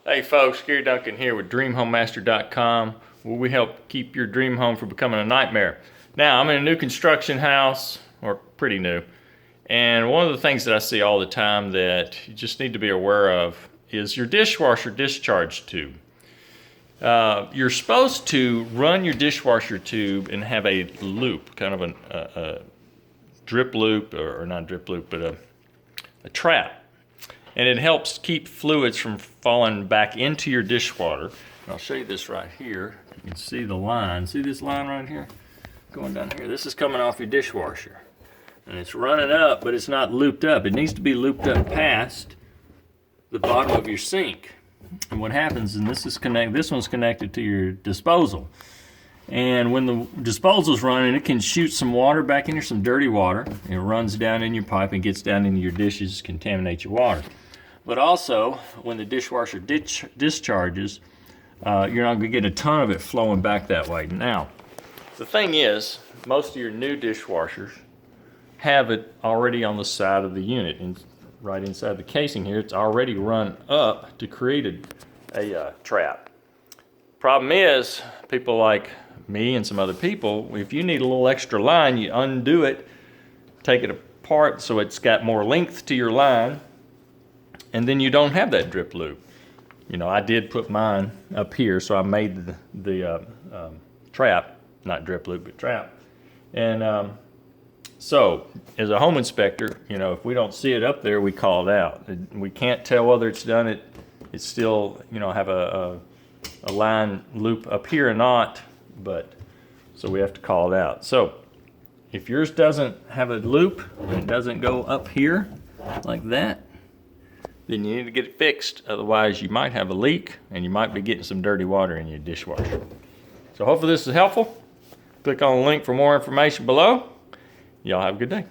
Hey folks, Gary Duncan here with DreamHomemaster.com, where we help keep your dream home from becoming a nightmare. Now, I'm in a new construction house, or pretty new, and one of the things that I see all the time that you just need to be aware of is your dishwasher discharge tube. You're supposed to run your dishwasher tube and have a loop, kind of a drip loop, or not drip loop, but a trap. And it helps keep fluids from falling back into your dishwater. And I'll show you this right here. You can see the line. See this line right here? Going down here. This is coming off your dishwasher. And it's running up, but it's not looped up. It needs to be looped up past the bottom of your sink. And what happens, and this one's connected to your disposal. And when the disposal's running, it can shoot some water back in here, some dirty water. It runs down in your pipe and gets down into your dishes, contaminates your water. But also, when the dishwasher discharges, you're not going to get a ton of it flowing back that way. Now, the thing is, most of your new dishwashers have it already on the side of the unit. And right inside the casing here, it's already run up to create a trap. Problem is, people like me and some other people, if you need a little extra line, you undo it, take it apart so it's got more length to your line, and then you don't have that drip loop. You know, I did put mine up here, so I made the trap, not drip loop, but trap. And so, as a home inspector, you know, if we don't see it up there, we call it out. We can't tell whether it's done it. It's still, you know, have a line loop up here or not, but so we have to call it out. So, if yours doesn't have a loop and it doesn't go up here like that, then you need to get it fixed. Otherwise, you might have a leak and you might be getting some dirty water in your dishwasher. So hopefully this is helpful. Click on the link for more information below. Y'all have a good day.